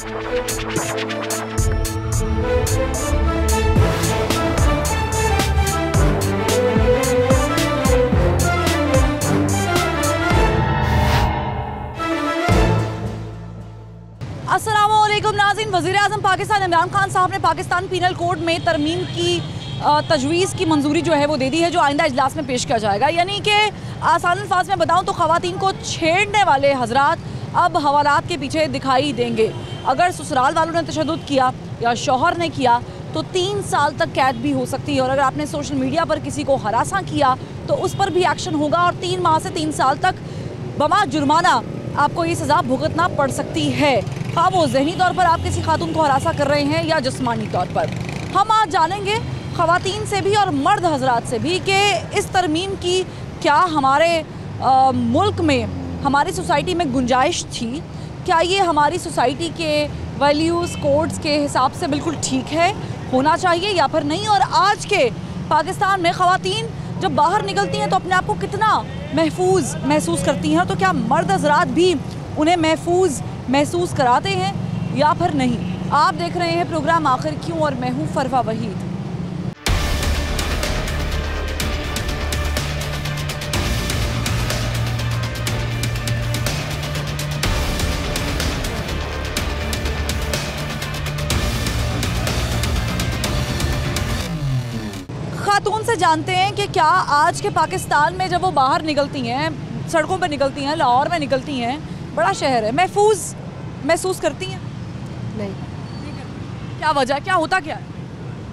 अस्सलामुअलैकुम नाज़रीन, वज़ीर-ए-आज़म पाकिस्तान इमरान खान साहब ने पाकिस्तान पीनल कोड में तरमीम की तजवीज़ की मंजूरी जो है वो दे दी है, जो आइंदा इजलास में पेश किया जाएगा। यानी कि आसान अल्फाज में बताऊँ तो ख़वातीन को छेड़ने वाले हजरात अब हवालात के पीछे दिखाई देंगे। अगर ससुराल वालों ने तशद्दुद किया या शौहर ने किया तो 3 साल तक कैद भी हो सकती है, और अगर आपने सोशल मीडिया पर किसी को हरासा किया तो उस पर भी एक्शन होगा, और 3 माह से 3 साल तक बमा जुर्माना आपको ये सज़ा भुगतना पड़ सकती है, हाँ वो जहनी तौर पर आप किसी खातून को हरासा कर रहे हैं या जिस्मानी तौर पर। हम आज जानेंगे ख़वातीन से भी और मर्द हजरात से भी कि इस तरमीम की क्या हमारे मुल्क में, हमारी सोसाइटी में गुंजाइश थी, क्या ये हमारी सोसाइटी के वैल्यूज़ कोड्स के हिसाब से बिल्कुल ठीक है, होना चाहिए या फिर नहीं। और आज के पाकिस्तान में ख़वातीन जब बाहर निकलती हैं तो अपने आप को कितना महफूज महसूस करती हैं, तो क्या मर्द हजरात भी उन्हें महफूज महसूस कराते हैं या फिर नहीं। आप देख रहे हैं प्रोग्राम आखिर क्यों, और मैं हूँ फरवा वहीद। खातून से जानते हैं कि क्या आज के पाकिस्तान में जब वो बाहर निकलती हैं, सड़कों पर निकलती हैं, लाहौर में निकलती हैं, बड़ा शहर है, महफूज महसूस करती हैं? नहीं। क्या वजह, क्या होता क्या है?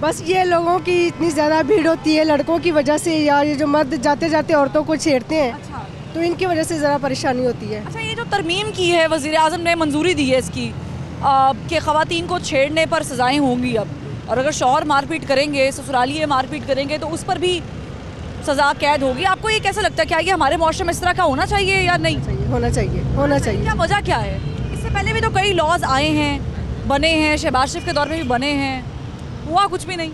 बस ये लोगों की इतनी ज़्यादा भीड़ होती है लड़कों की वजह से, या ये जो मर्द जाते जाते औरतों को छेड़ते हैं। अच्छा। तो इनकी वजह से ज़रा परेशानी होती है। अच्छा, ये जो तरमीम की है वज़ीर-ए-आज़म ने मंजूरी दी है इसकी कि ख़वातीन को छेड़ने पर सज़ाएँ होंगी अब, और अगर शौहर मारपीट करेंगे, ससुरालिये मारपीट करेंगे तो उस पर भी सज़ा कैद होगी। आपको ये कैसा लगता है, क्या ये हमारे मुआशरे में इस तरह का होना चाहिए या नहीं? होना चाहिए, होना चाहिए। क्या वजह क्या है? इससे पहले भी तो कई लॉज आए हैं, बने हैं, शहबाज शरीफ के दौर में भी बने हैं, हुआ कुछ भी नहीं।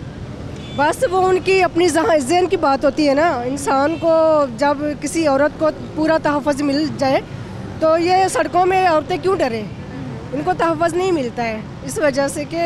बस वो उनकी अपनी ज़हन की बात होती है ना। इंसान को जब किसी औरत को पूरा तहफ़्फ़ुज़ मिल जाए तो ये सड़कों में औरतें क्यों डरें, इनको तहफ़्फ़ुज़ नहीं मिलता है, इस वजह से कि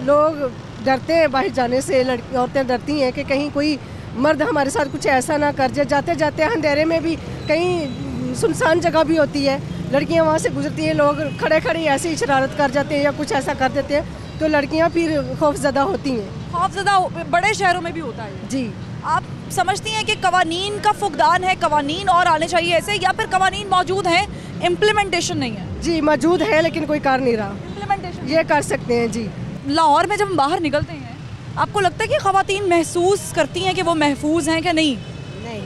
लोग डरते हैं बाहर जाने से। औरतें डरती हैं कि कहीं कोई मर्द हमारे साथ कुछ ऐसा ना कर जाए। जाते जाते अंधेरे में भी कहीं सुनसान जगह भी होती है, लड़कियां वहाँ से गुजरती हैं, लोग खड़े खड़े ऐसे ही शरारत कर जाते हैं या कुछ ऐसा कर देते हैं, तो लड़कियां फिर खौफज़दा होती हैं। खौफज़दा बड़े शहरों में भी होता है जी। आप समझती हैं कि कवानीन का फुकदान है, कवानीन और आने चाहिए ऐसे, या फिर कवानीन मौजूद हैं, इम्प्लीमेंटेशन नहीं है? जी मौजूद है लेकिन कोई कर नहीं रहा। इम्प्लीमेंटेशन ये कर सकते हैं जी। लाहौर में जब हम बाहर निकलते हैं आपको लगता है कि ख़वातीन महसूस करती हैं कि वो महफूज हैं क्या? नहीं, नहीं,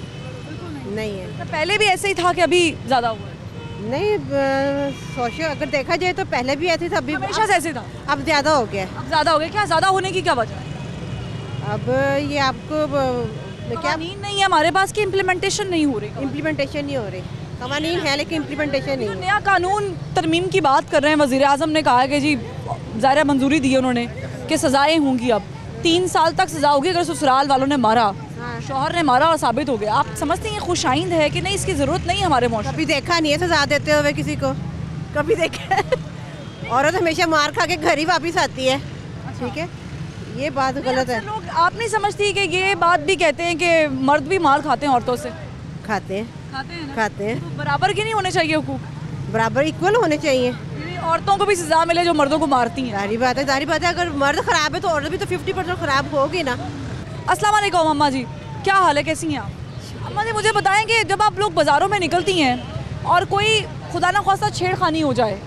बिल्कुल नहीं है। तो पहले भी ऐसे ही था कि अभी ज़्यादा हुआ है? नहीं, सोचो अगर देखा जाए तो पहले भी ऐसे था, अभी हमेशा से ऐसे था, अब ज़्यादा हो गया। अब ज़्यादा हो गया। क्या ज़्यादा होने की क्या वजह है? अब ये आपको क्या नहीं है हमारे पास कि इम्प्लीमेंटेशन नहीं हो रही? इम्प्लीमेंटेशन नहीं हो रही, कवानीन है लेकिन इम्प्लीमेंटेशन नहीं। नया कानून तरमीम की बात कर रहे हैं, वज़ीर-ए-आज़म ने कहा है कि जी ज़ाहिर मंजूरी दी है उन्होंने कि सज़ाएँ होंगी, अब 3 साल तक सज़ा होगी अगर ससुराल वालों ने मारा, शौहर ने मारा और साबित हो गया। आप समझती हैं खुशाइंद है कि नहीं, इसकी ज़रूरत नहीं हमारे मुआशरे? कभी देखा नहीं है सजा देते हुए किसी को, कभी देखा औरत हमेशा मार खा के घर ही वापस आती है। ठीक है, ये बात गलत है। लोग आप नहीं समझती कि ये बात भी कहते हैं कि मर्द भी मार खाते हैं औरतों से? खाते हैं, खाते हैं। तो बराबर के नहीं होने चाहिए हुकूक? बराबर इक्वल होने चाहिए। औरतों को भी सजा मिले जो मर्दों को मारती हैं। सारी बात है, सारी बात है। अगर मर्द खराब है तो औरत भी तो 50% खराब होगी ना। अस्सलाम वालेकुम अम्मा जी, क्या हाल है, कैसी हैं आप? अम्मा जी मुझे बताएं कि जब आप लोग बाज़ारों में निकलती हैं और कोई खुदा ना ख्वास्ता छेड़खानी हो जाए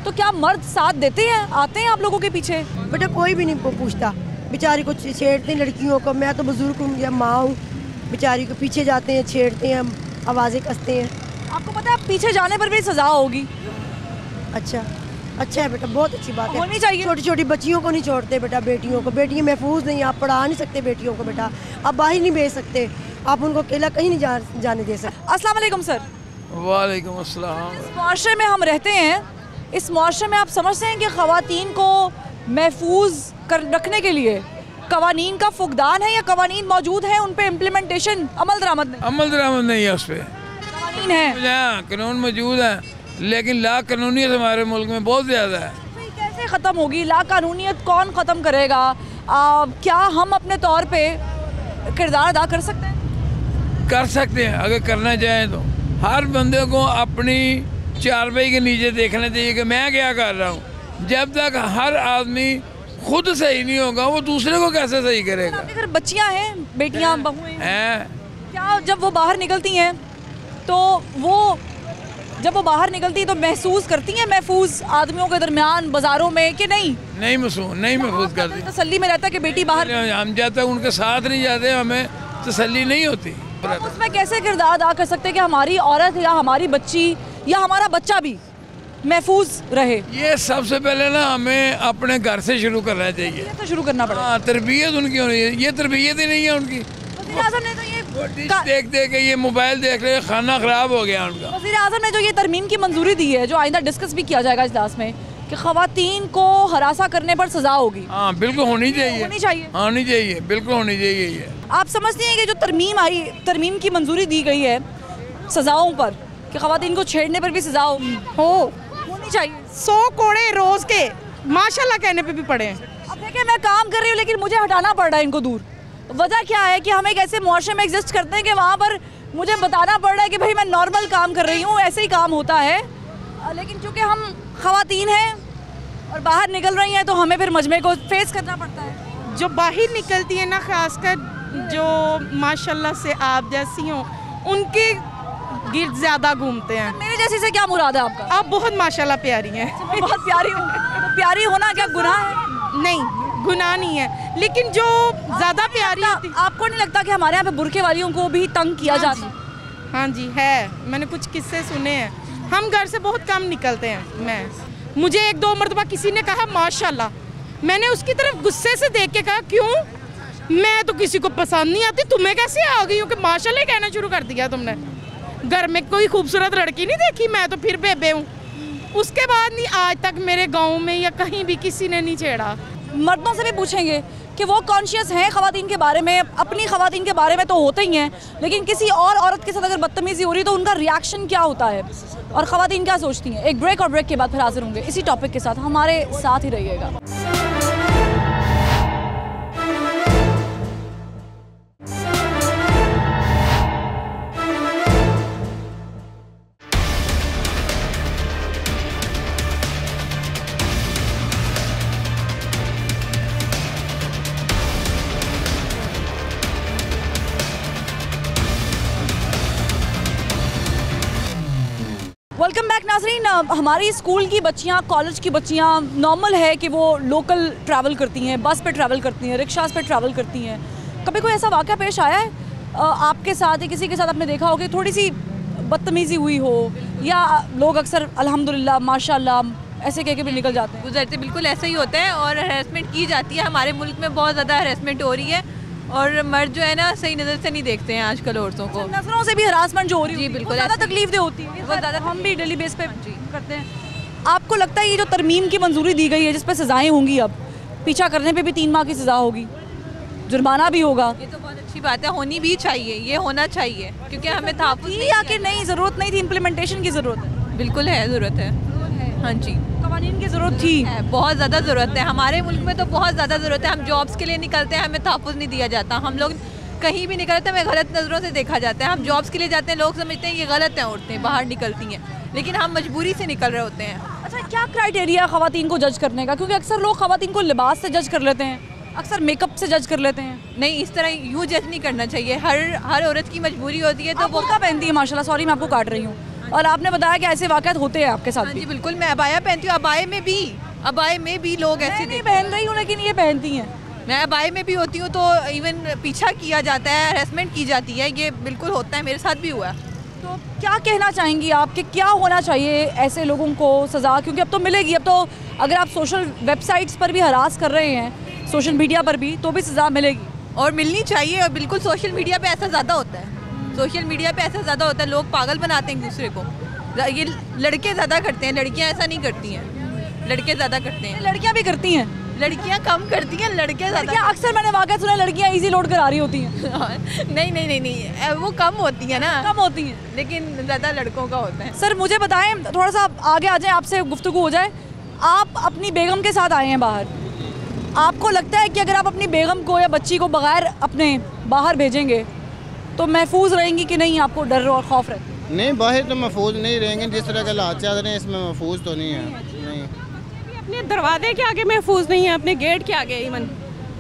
तो क्या मर्द साथ देते हैं, आते हैं आप लोगों के पीछे? बेटा कोई भी नहीं पूछता, बेचारी को छेड़ते हैं लड़कियों को। मैं तो बुजुर्ग हूँ या माँ हूँ, बेचारी को पीछे जाते हैं, छेड़ते हैं, आवाज़ें कसते हैं। आपको पता है पीछे जाने पर भी सजा होगी? अच्छा, अच्छा है बेटा, बहुत अच्छी बात है, होनी चाहिए। छोटी छोटी बच्चियों को नहीं छोड़ते बेटा, बेटियों को, बेटियाँ महफूज नहीं, आप पढ़ा नहीं सकते बेटियों को बेटा, आप बाहर नहीं भेज सकते, आप उनको अकेला कहीं नहीं जाने दे सकते। अस्सलाम वालेकुम सर। वालेकुम अस्सलाम। इस मुआशरे में हम रहते हैं, इस मुआशरे में आप समझते हैं कि ख़वातीन को महफूज रखने के लिए कवानीन का फुकदान है या कवानीन मौजूद है, उन पे इम्प्लीमेंटेशन अमल दरामद नहीं? अमल दरामद नहीं है, उस पर कवानीन है, कानून मौजूद है लेकिन ला कानूनियत हमारे मुल्क में बहुत ज़्यादा है। कैसे ख़त्म होगी? लाकानूनियत कौन ख़त्म करेगा? क्या हम अपने तौर पे किरदार अदा कर सकते हैं? कर सकते हैं अगर करना चाहें तो। हर बंदे को अपनी चारपाई के नीचे देखना चाहिए कि मैं क्या कर रहा हूँ। जब तक हर आदमी खुद सही नहीं होगा वो दूसरे को कैसे सही करेगा। आपके घर बच्चियाँ हैं, बेटियाँ बहुएं हैं क्या जब वो बाहर निकलती हैं तो जब वो बाहर निकलती है तो महसूस करती हैं महफूज आदमियों के दरमियान बाजारों में कि नहीं? नहीं महसूस करती। तसल्ली में रहता है कि बेटी बाहर। हम जब तक उनके साथ नहीं जाते हमें तसल्ली नहीं होती। हम उसमें कैसे किरदार अदा कर सकते हैं कि हमारी औरत या हमारी बच्ची या हमारा बच्चा भी महफूज रहे? ये सबसे पहले ना हमें अपने घर से शुरू करना चाहिए। तो शुरू करना पड़ेगा। हाँ, तरबियत उनकी होनी है। ये तरबियत ही नहीं है उनकी। वज़ीर आज़म ने तो ये देख के ये मोबाइल देख रहे, खाना खराब हो गया उनका। वज़ीर आज़म ने जो ये तरमीम की मंजूरी दी है, जो आइंदा डिस्कस भी किया जाएगा इजलास में, कि ख़वातीन को हरासा करने पर सज़ा होगी। हाँ बिल्कुल होनी चाहिए, होनी चाहिए, बिल्कुल होनी चाहिए। ये आप समझते हैं कि जो तरमीम की मंजूरी दी गई है सज़ाओं पर, कि ख़वातीन को छेड़ने पर भी सज़ा होनी चाहिए? 100 कोड़े रोज के माशाल्लाह कहने पे भी पड़े हैं। अब देखिए मैं काम कर रही हूँ लेकिन मुझे हटाना पड़ रहा है इनको दूर। वजह क्या है कि हम एक ऐसे मुआशरे में एग्जिस्ट करते हैं कि वहाँ पर मुझे बताना पड़ रहा है कि भाई मैं नॉर्मल काम कर रही हूँ, ऐसे ही काम होता है। लेकिन चूँकि हम ख़वातीन हैं और बाहर निकल रही हैं तो हमें फिर मजमे को फेस करना पड़ता है। जो बाहर निकलती है ना, खासकर जो माशाल्लाह से आप जैसी हो, उनके गिर्द ज़्यादा घूमते हैं। मेरे जैसी से क्या मुराद है आपका? आप बहुत माशाल्लाह प्यारी हैं। बहुत प्यारी हूँ। तो प्यारी होना क्या गुनाह है? नहीं, गुनाह नहीं है, लेकिन जो ज़्यादा प्यारी होती। आपको नहीं लगता कि हमारे यहाँ पे बुरके वालियों को भी तंग किया जाता है? हाँ जी है, मैंने कुछ किस्से सुने हैं। हम घर से बहुत कम निकलते हैं। मुझे 1-2 मरतबा किसी ने कहा माशाल्लाह, मैंने उसकी तरफ गुस्से से देख के कहा क्यों, मैं तो किसी को पसंद नहीं आती, तुम्हें कैसे आ गई हूँ कि माशाल्लाह कहना शुरू कर दिया तुमने। घर में कोई खूबसूरत लड़की नहीं देखी, मैं तो फिर बेबे हूँ। उसके बाद नहीं, आज तक मेरे गाँव में या कहीं भी किसी ने नहीं छेड़ा। मर्दों से भी पूछेंगे कि वो कॉन्शियस हैं ख़वातीन के बारे में, अपनी ख़वातीन के बारे में तो होते ही हैं, लेकिन किसी और औरत के साथ अगर बदतमीज़ी हो रही है तो उनका रिएक्शन क्या होता है और ख़वातीन क्या सोचती हैं। एक ब्रेक और ब्रेक के बाद फिर हाजिर होंगे इसी टॉपिक के साथ। हमारे साथ ही रहिएगा। वेलकम बैक नाज़रीन। हमारी स्कूल की बच्चियाँ, कॉलेज की बच्चियाँ, नॉर्मल है कि वो लोकल ट्रैवल करती हैं, बस पे ट्रैवल करती हैं, रिक्शास पे ट्रैवल करती हैं। कभी कोई ऐसा वाक़या पेश आया है आपके साथ या किसी के साथ आपने देखा हो कि थोड़ी सी बदतमीज़ी हुई हो, या लोग अक्सर अल्हम्दुलिल्लाह माशाल्लाह ऐसे कह के भी निकल जाते हैं? गुजरते बिल्कुल ऐसा ही होता है और हरेसमेंट की जाती है। हमारे मुल्क में बहुत ज़्यादा हरेसमेंट हो रही है और मर्द जो है ना सही नज़र से नहीं देखते हैं आजकल औरतों को। नज़रों से भी हरासमेंट जो हो रही है, जी बिल्कुल, ज़्यादा तकलीफ होती है, बहुत ज़्यादा। हम भी डेली बेस पे करते हैं। आपको लगता है ये जो तरमीम की मंजूरी दी गई है जिस पर सज़ाएँ होंगी, अब पीछा करने पे भी 3 माह की सज़ा होगी, जुर्माना भी होगा, ये तो बहुत अच्छी बात है, होनी भी चाहिए, ये होना चाहिए क्योंकि हमें तहफ़्फ़ुज़ या कि नहीं ज़रूरत नहीं थी, इम्प्लीमेंटेशन की ज़रूरत है? बिल्कुल है, ज़रूरत है। हाँ जी, कवानीन की ज़रूरत थी, बहुत ज़्यादा ज़रूरत है। हमारे मुल्क में तो बहुत ज़्यादा ज़रूरत है। हम जॉब्स के लिए निकलते हैं, हमें तहफ़्फ़ुज़ नहीं दिया जाता। हम लोग कहीं भी निकलते हैं हमें गलत नज़रों से देखा जाता है। हम जॉब्स के लिए जाते हैं, लोग समझते हैं ये गलत है, औरतें बाहर निकलती हैं, लेकिन हम मजबूरी से निकल रहे होते हैं। अच्छा, क्या क्राइटेरिया ख़वातीन को जज करने का? क्योंकि अक्सर लोग ख़वातीन को लिबास से जज कर लेते हैं, अक्सर मेकअप से जज कर लेते हैं। नहीं, इस तरह यूँ जज नहीं करना चाहिए। हर औरत की मजबूरी होती है। तो वो क्या पहनती है माशाल्लाह, सॉरी मैं आपको काट रही हूँ, और आपने बताया कि ऐसे वाक़यात होते हैं आपके साथ? हाँ जी बिल्कुल, मैं अबाया पहनती हूँ। अबाए में भी लोग ऐसे नहीं पहन रही हूँ, लेकिन ये पहनती हैं। मैं अबाए में भी होती हूँ तो इवन पीछा किया जाता है, हरेसमेंट की जाती है, ये बिल्कुल होता है, मेरे साथ भी हुआ। तो क्या कहना चाहेंगी आप कि क्या होना चाहिए ऐसे लोगों को सज़ा? क्योंकि अब तो मिलेगी, अब तो अगर आप सोशल वेबसाइट्स पर भी हरास कर रहे हैं, सोशल मीडिया पर भी, तो भी सज़ा मिलेगी और मिलनी चाहिए। और बिल्कुल सोशल मीडिया पे ऐसा ज़्यादा होता है, सोशल मीडिया पे ऐसा ज़्यादा होता है, लोग पागल बनाते हैं एक दूसरे को। ये लड़के ज़्यादा करते हैं, लड़कियाँ ऐसा नहीं करती हैं, लड़के ज़्यादा करते हैं। लड़कियाँ भी करती हैं? लड़कियाँ कम करती हैं, लड़के ज़्यादा। अक्सर मैंने वाक़या सुना लड़कियाँ इजी लोड करा रही होती हैं। नहीं, वो कम होती है ना, कम होती हैं, लेकिन ज़्यादा लड़कों का होता है। सर मुझे बताएं, थोड़ा सा आगे आ जाए, आपसे गुफ्तगू हो जाए आप अपनी बेगम के साथ आए हैं बाहर, आपको लगता है कि अगर आप अपनी बेगम को या बच्ची को बगैर अपने बाहर भेजेंगे तो महफूज रहेंगी कि नहीं? आपको डर और खौफ रहता है? नहीं, बाहर तो महफूज नहीं रहेंगे, जिस तरह के हालात चल रहे हैं इसमें महफूज तो नहीं है। नहीं, अपने दरवाजे के आगे महफूज नहीं है, अपने गेट के आगे इवन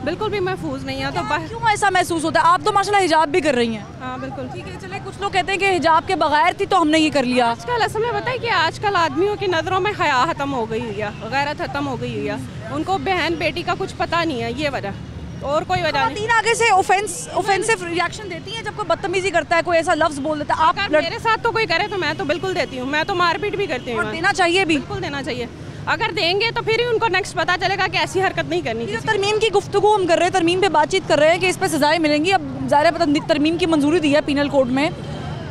बिल्कुल भी महफूज नहीं है। तो बाहर क्यों ऐसा महसूस होता है? आप तो माशाल्लाह हिजाब भी कर रही हैं। हाँ बिल्कुल ठीक है, चले कुछ लोग कहते हैं कि हिजाब के बगैर थी तो हमने ये कर लिया। आजकल असल में पता है कि आजकल आदमियों की नज़रों में हया ख़त्म हो गई हुई है, गैरत ख़त्म हो गई हुई है, उनको बहन बेटी का कुछ पता नहीं है, ये वजह और कोई वजह नहीं। तीन आगे से ऑफेंसिव रिएक्शन देती हैं जब कोई बदतमीजी करता है, कोई ऐसा लफ्ज बोल देता है। आप मेरे साथ तो कोई करे तो मैं तो बिल्कुल देती हूँ, मैं तो मारपीट भी करती हूँ। देना चाहिए भी, बिल्कुल देना चाहिए। अगर देंगे तो फिर ही उनको नेक्स्ट पता चलेगा कि ऐसी हरकत नहीं करनी। तरमीम की गुफ्तगू हम कर रहे हैं, तरमीम पे बातचीत कर रहे हैं कि इस पर सजाएं मिलेंगी। अब ज़ाहिर है तरमीम की मंजूरी दी है पीनल कोड में,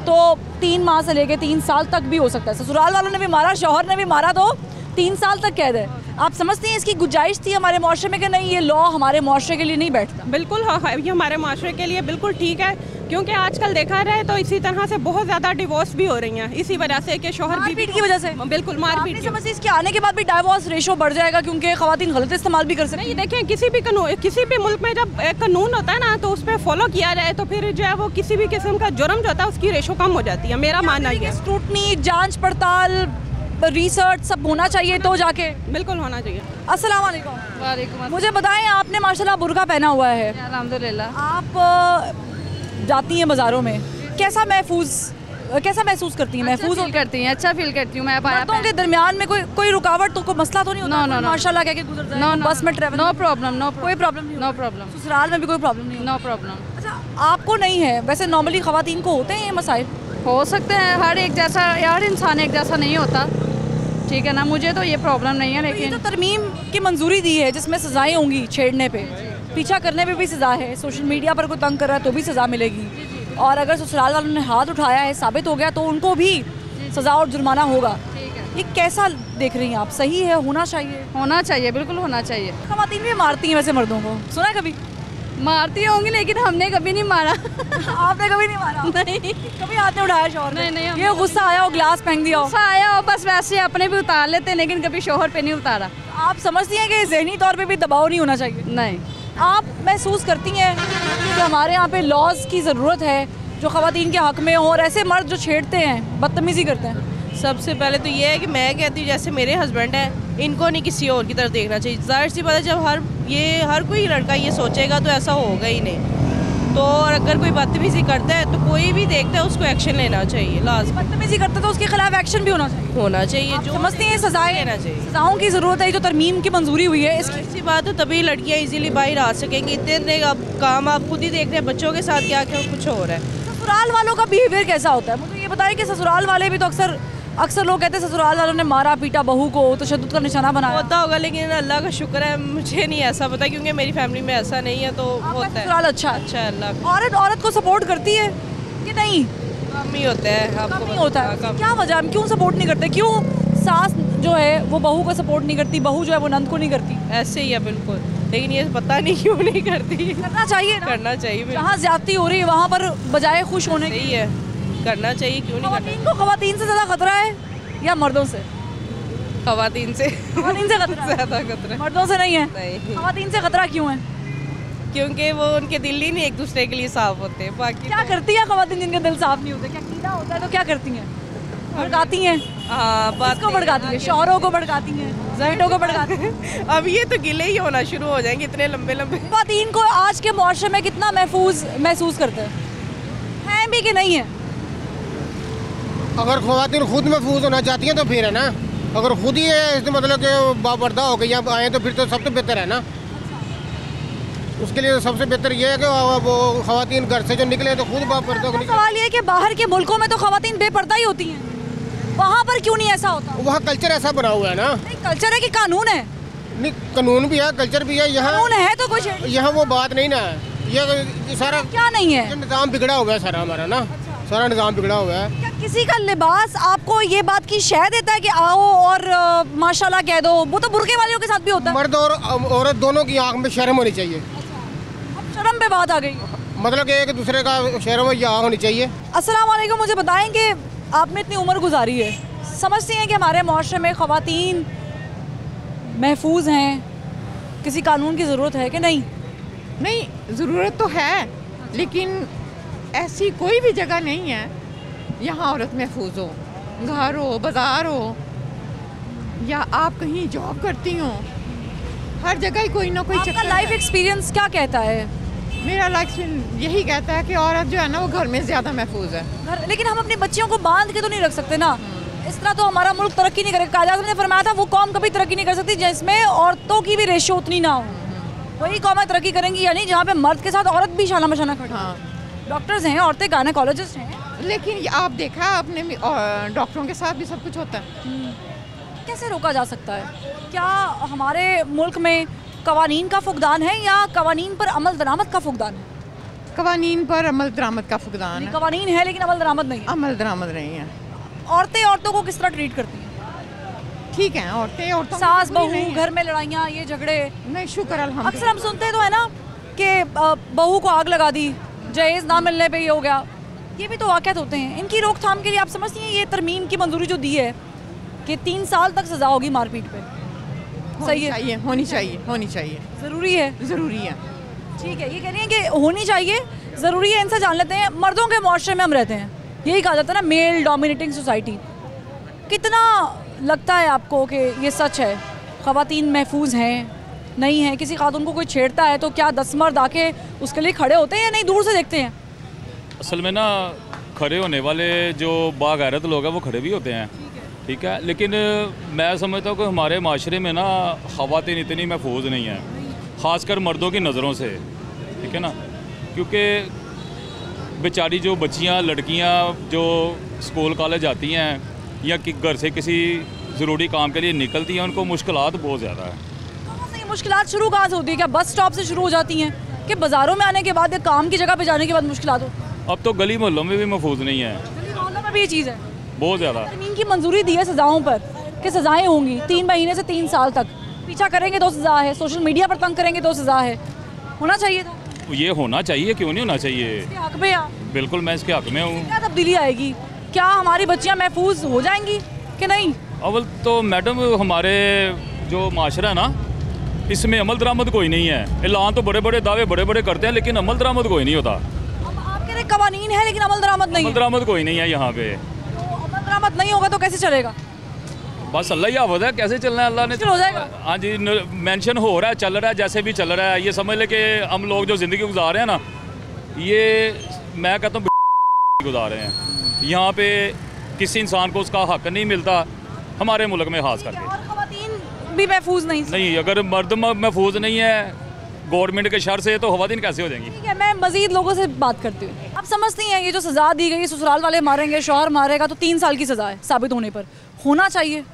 तो 3 माह से लेके 3 साल तक भी हो सकता है। ससुराल वालों ने भी मारा, शौहर ने भी मारा तो 3 साल तक कैद है। आप समझती हैं इसकी गुंजाइश थी हमारे माशरे में कि नहीं, ये लॉ हमारे माशरे के लिए नहीं बैठता? बिल्कुल हाँ, ये हमारे माशरे के लिए बिल्कुल ठीक है, क्योंकि आजकल देखा जाए तो इसी तरह से बहुत ज़्यादा डिवोर्स भी हो रही हैं इसी वजह से कि शोहर मारपीट की वजह से। बिल्कुल मारपीट की समझती इसके आने के बाद भी डाइवोर्स रेशो बढ़ जाएगा क्योंकि खवातीन गलत इस्तेमाल भी कर सकती हैं। देखें किसी भी मुल्क में जब एक कानून होता है ना तो उस पर फॉलो किया जाए तो फिर जो है वो किसी भी किस्म का जुर्म जो होता है उसकी रेशो कम हो जाती है। मेरा मानना ये है स्क्रूटनी, जांच पड़ताल, रिसर्च सब होना चाहिए तो जाके। बिल्कुल होना चाहिए। अस्सलाम वालेकुम। वालेकुम। मुझे बताएं, आपने माशाल्लाह बुर्का पहना हुआ है, अल्हम्दुलिल्लाह। आप जाती हैं बाज़ारों में, कैसा महसूस करती हैं? महफूज फील करती हैं, अच्छा फील करती हूँ मैं। मर्दों के दरमियान में कोई रुकावट तो कोई मसला तो नहीं होता? नो, माशाल्लाह कह के गुजर जाए, बस में ट्रैवल, नो प्रॉब्लम, कोई प्रॉब्लम नहीं, नो प्रॉब्लम। ससुराल में भी कोई प्रॉब्लम नहीं? No problem. अच्छा, आपको नहीं है? वैसे नॉर्मली खवातीन को होते हैं ये मसाइल? हो सकते हैं, हर इंसान एक जैसा नहीं होता, ठीक है ना। मुझे तो ये प्रॉब्लम नहीं है, लेकिन तो तरमीम की मंजूरी दी है जिसमें सजाएं होंगी, छेड़ने पे, पीछा करने पे भी सज़ा है, सोशल मीडिया पर कोई तंग कर रहा है तो भी सज़ा मिलेगी, और अगर ससुराल वालों ने हाथ उठाया है, साबित हो गया, तो उनको भी सज़ा और जुर्माना होगा। ये कैसा देख रही हैं आप? सही है? होना चाहिए? होना चाहिए, बिल्कुल होना चाहिए। खवातीन भी मारती हैं वैसे मर्दों को, सुना है कभी? मारती होंगी लेकिन हमने कभी नहीं मारा। आपने कभी नहीं मारा? नहीं, कभी हाथ नहीं उठाया शौहर ने? नहीं। ये गुस्सा आया हो, ग्लास फेंक दिया हो? गुस्सा आया हो, बस वैसे अपने भी उतार लेते हैं, लेकिन कभी शोहर पे नहीं उतारा। आप समझती हैं कि ज़हनी तौर पे भी दबाव नहीं होना चाहिए? नहीं। आप महसूस करती हैं कि हमारे यहाँ पे लॉज की ज़रूरत है जो ख़वातीन के हक़ में हो, और ऐसे मर्द जो छेड़ते हैं, बदतमीज़ी करते हैं? सबसे पहले तो ये है कि मैं कहती हूँ जैसे मेरे हस्बैंड है, इनको नहीं किसी और की तरफ देखना चाहिए। जाहिर सी बात है, जब हर कोई लड़का ये सोचेगा तो ऐसा होगा ही नहीं। तो और अगर कोई बदतमीज़ी करता है तो कोई भी देखता है उसको एक्शन लेना चाहिए, लाजमी। बदतमीज़ी करता है तो उसके खिलाफ एक्शन भी होना चाहिए। जो समझती हैं सजाएं लेना चाहिए, सजाओं की ज़रूरत है? जो तरमीम की मंजूरी हुई है इसकी ऐसी बात है, तभी लड़कियाँ इजीली बाहर आ सकेंगी। इतने अब काम आप खुद ही देख रहे हैं, बच्चों के साथ क्या क्या कुछ हो रहा है। ससुराल वालों का बिहेवियर कैसा होता है? मुझे ये बताएं कि ससुराल वाले भी तो अक्सर लोग कहते हैं ससुराल वालों ने मारा पीटा बहू को, तशद्दुद का निशाना बनाया। होता होगा, लेकिन अल्लाह का शुक्र है मुझे नहीं ऐसा पता, क्योंकि मेरी फैमिली में ऐसा नहीं है। तो होता है ससुराल अच्छा है अल्लाह। औरत को सपोर्ट करती है कि नहीं? कम ही होता है, आपको नहीं होता है। क्या वजह, हम क्यों सपोर्ट नहीं करते? क्यों सास जो है वो बहू को सपोर्ट नहीं करती, बहू जो है वो नंद को नहीं करती? ऐसे ही है बिल्कुल, लेकिन ये पता नहीं क्यों नहीं करती। करना चाहिए ना? करना चाहिए, जहाँ ज्यादती हो रही है वहाँ पर बजाय खुश होने सही है, करना चाहिए, क्यों नहीं करना। इनको खवातीन से ज़्यादा खतरा है या मर्दों से? खवातीन से खतरा ज़्यादा खतरा, मर्दों से नहीं है। नहीं। खवातीन से खतरा क्यों है? क्योंकि वो उनके दिल ही नहीं एक दूसरे के लिए साफ होते हैं। बाकी क्या करती है खवातीन जिनके दिल साफ नहीं होते? क्या कीड़ा होता है तो क्या करती हैं? भड़काती हैं? हाँ, बात किसको भड़काती है? शौहरों को भड़काती हैं, ज़ैटों को भड़काती हैं। अब ये तो गिले ही होना शुरू हो जाएंगे, इतने लंबे लंबे। खवातीन को आज के मुआशरे में कितना महसूस करते हैं भी कि नहीं है? अगर खवातीन खुद महफूज होना चाहती हैं तो फिर है ना, अगर खुद ही है इसमें मतलब कि बापर्दा हो गई यहाँ आए तो फिर तो सबसे बेहतर है ना। उसके लिए सबसे बेहतर ये है कि वो खवातीन घर से जो निकले तो खुद बापर्दा हो। सवाल ये है कि बाहर के मुल्कों में तो खवातीन बेपर्दा ही होती हैं, वहाँ पर क्यों नहीं ऐसा होता? वहाँ कल्चर ऐसा बना हुआ है ना। नहीं, कल्चर है कि कानून है? नहीं, कानून भी है, कल्चर भी है। यहाँ कानून है तो कुछ यहाँ वो बात नहीं ना, ये सारा क्या नहीं है? निज़ाम बिगड़ा हुआ है सारा हमारा ना, सारा निज़ाम बिगड़ा हुआ है। क्या किसी का लिबास आपको ये बात की शह देता है कि आओ और माशाल्लाह कह दो? वो तो बुर्के वालियों के साथ भी होता है। मर्द और औरत दोनों की आंख में शर्म होनी चाहिए। अब शर्म पे बात आ गई, मतलब कि एक दूसरे का शर्म या होनी चाहिए। अस्सलाम वालेकुम। मुझे बताएं कि आपने इतनी उम्र गुजारी है, समझती हैं कि हमारे माशरे में ख़वातीन महफूज हैं, किसी कानून की ज़रूरत है कि नहीं? नहीं, ज़रूरत तो है, लेकिन ऐसी कोई भी जगह नहीं है यहाँ औरत महफूज हो। घर हो, बाज़ार हो, या आप कहीं जॉब करती हो, हर जगह ही कोई ना कोई आपका चक्कर लाइफ है। एक्सपीरियंस क्या कहता है? मेरा लाइफ यही कहता है कि औरत जो है ना वो घर में ज़्यादा महफूज है। लेकिन हम अपनी बच्चियों को बांध के तो नहीं रख सकते ना, इस तरह तो हमारा मुल्क तरक्की नहीं करेगा। कायद आज़म ने फरमाया था वो कौम कभी तरक्की नहीं कर सकती जिसमें औरतों की भी रेशियो उतनी ना हो। वही कौमें तरक्की करेंगी या नहीं जहाँ पे मर्द के साथ औरत भी शाना मशाना खड़ी। हाँ, डॉक्टर्स हैं, औरतें गायनेकोलॉजिस्ट हैं, लेकिन आप देखा आपने डॉक्टरों के साथ भी सब कुछ होता है। कैसे रोका जा सकता है? क्या हमारे मुल्क में कवानीन का फुकदान है या कवानीन पर अमल दरामद का फुकदान है? कवानीन पर अमल दरामद का फुकदान है। कवानीन है लेकिन अमल दरामद नहीं है। अमल दरामद नहीं है। औरतें औरतों को किस तरह ट्रीट करती हैं? ठीक है, औरतें औरतों सास बहू, घर में लड़ाइयाँ, ये झगड़े, नहीं, शुक्र अल्हम्दुलिल्लाह। अक्सर हम सुनते तो है ना कि बहू को आग लगा दी, जहेज ना मिलने पे ये हो गया। ये भी तो वाक़यात होते हैं। इनकी रोकथाम के लिए आप समझती हैं ये तरमीम की मंजूरी जो दी है कि 3 साल तक सज़ा होगी मारपीट पे, सही है? चाहिए, होनी चाहिए, होनी चाहिए, ज़रूरी है? ज़रूरी है। ठीक है, ये कह रही हैं कि होनी चाहिए, ज़रूरी है। इनसे जान लेते हैं, मर्दों के मुआशरे में हम रहते हैं, यही कहा जाता है ना, मेल डोमिनेटिंग सोसाइटी। कितना लगता है आपको कि ये सच है? ख़वातीन महफूज हैं, नहीं हैं? किसी खातून को कोई छेड़ता है तो क्या 10 मर्द आके उसके लिए खड़े होते हैं या नहीं, दूर से देखते हैं? असल में ना खड़े होने वाले जो बागैरत लोग हैं वो खड़े भी होते हैं, ठीक है, लेकिन मैं समझता हूँ कि हमारे माशरे में ना ख़वातीन इतनी महफूज नहीं है, ख़ासकर मर्दों की नज़रों से, ठीक है ना, क्योंकि बेचारी जो बच्चियाँ, लड़कियाँ जो स्कूल कॉलेज जाती हैं या कि घर से किसी ज़रूरी काम के लिए निकलती हैं, उनको मुश्किलात बहुत ज़्यादा है। ये मुश्किलात शुरू कहाँ से होती है? क्या बस स्टॉप से शुरू हो जाती हैं कि बाज़ारों में आने के बाद या काम की जगह पे जाने के बाद मुश्किलात हो? अब तो गली मोहल्लों में भी महफूज नहीं है, गली मोहल्लों में भी ये चीज़ है बहुत ज़्यादा। तरमीम की मंजूरी दी है सज़ाओं पर कि सज़ाएँ होंगी 3 महीने से 3 साल तक, पीछा करेंगे तो सज़ा है, सोशल मीडिया पर तंग करेंगे तो सज़ा है। होना चाहिए था, ये होना चाहिए, क्यों नहीं होना चाहिए? इसके हक में आप बिल्कुल, मैं इसके हक में हूँ। क्या तब्दीली आएगी? क्या हमारी बच्चियाँ महफूज हो जाएंगी कि नहीं? अव्वल तो मैडम हमारे जो माशरा है ना, इसमें अमल दरामद कोई नहीं है। ऐलान तो बड़े बड़े दावे बड़े बड़े करते हैं, लेकिन अमल दरामद कोई नहीं होता। अब आप कह रहे कवानीन है लेकिन अमल दरामद नहीं अमल है। दरामद कोई नहीं है यहाँ पे। तो अमल दरामद नहीं होगा तो कैसे चलेगा? बस अल्लाह ही हाफ़िज़ है, कैसे चलना है अल्लाह ने। मुश्किल हो जाएगा। हाँ जी, मेंशन हो रहा है, चल रहा है, जैसे भी चल रहा है। ये समझ ले कि हम लोग जो ज़िंदगी गुजार रहे हैं ना, ये मैं कहता हूँ गुजार रहे हैं। यहाँ पे किसी इंसान को उसका हक नहीं मिलता हमारे मुल्क में, खास करके। और ख़वातीन भी महफूज नहीं। अगर मर्द महफूज नहीं है गवर्नमेंट के शर से, तो ख़वातीन कैसे हो जाएंगी? ठीक है, मैं मजीद लोगों से बात करती हूँ। आप समझती हैं ये जो सज़ा दी गई, ससुराल वाले मारेंगे, शौहर मारेगा तो 3 साल की सज़ा है साबित होने पर, होना चाहिए?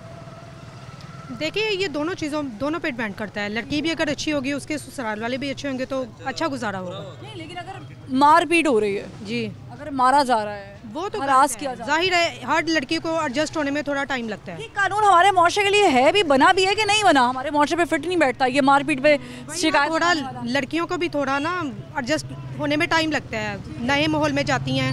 देखिए, ये दोनों पे डिपेंड करता है। लड़की भी अगर अच्छी होगी, उसके ससुराल वाले भी अच्छे होंगे तो अच्छा गुजारा होगा। नहीं, लेकिन अगर मारपीट हो रही है जी, अगर मारा जा रहा है, वो तो हरास किया जा रहा है, जाहिर है हर लड़की को एडजस्ट होने में थोड़ा टाइम लगता है। ये कानून हमारे मुआशरे के लिए है भी, बना भी है कि नहीं बना? हमारे मुआशरे पे फिट नहीं बैठता ये मारपीट पे शिकायत। थोड़ा लड़कियों को भी थोड़ा ना एडजस्ट होने में टाइम लगता है। नए माहौल में जाती हैं,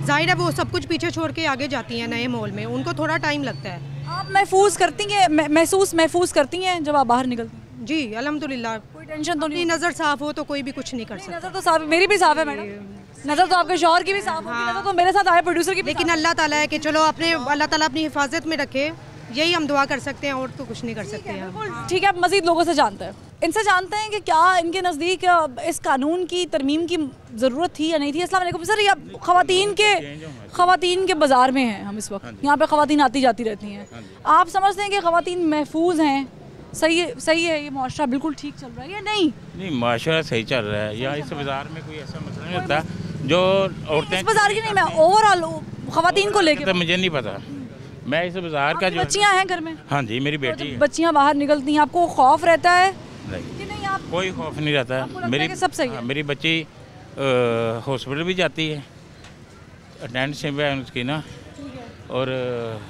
जाहिर है वो सब कुछ पीछे छोड़ के आगे जाती हैं नए माहौल में, उनको थोड़ा टाइम लगता है। आप महफूज करती हैं, महफूज करती हैं जब आप बाहर निकलती हैं? जी अल्हम्दुलिल्लाह, कोई टेंशन तो नहीं? नज़र साफ हो तो कोई भी कुछ नहीं कर सकता। नज़र तो साफ, मेरी भी साफ है मैडम, नज़र तो आपके शौहर की भी साफ होगी, नज़र तो मेरे साथ आए प्रोड्यूसर की भी। लेकिन अल्लाह ताला है कि चलो अल्लाह ताला अपनी हिफाजत में रखे, यही हम दुआ कर सकते हैं और तो कुछ नहीं कर सकते हैं। ठीक है, आप मज़ीद लोगों से जानते हैं, इनसे जानते हैं कि क्या इनके नज़दीक इस कानून की तरमीम की ज़रूरत थी या नहीं थी। अस्सलाम वालेकुम सर, ये ख़वातीन के बाज़ार में हैं हम इस वक्त, यहाँ पे ख़वातीन आती जाती रहती हैं, आप समझते हैं कि ख़वातीन महफूज हैं? सही है, ये मुआशरा बिल्कुल ठीक चल रहा है या नहीं? नहीं, मुआशरा सही चल रहा है। यहाँ इस बाज़ार में कोई ऐसा मसला नहीं होता जो औरतें। इस बाज़ार की नहीं, मैं ओवरऑल ख़वातीन को लेकर। तो मुझे नहीं पता, मैं इस बाज़ार का जो। बच्चियाँ हैं घर में? हाँ जी, मेरी बेटी है। बच्चियाँ बाहर निकलती हैं, आपको खौफ रहता है? नहीं, आप कोई खौफ नहीं रहता। मेरी बच्ची हॉस्पिटल भी जाती है, अटेंडेंस है उसकी ना, और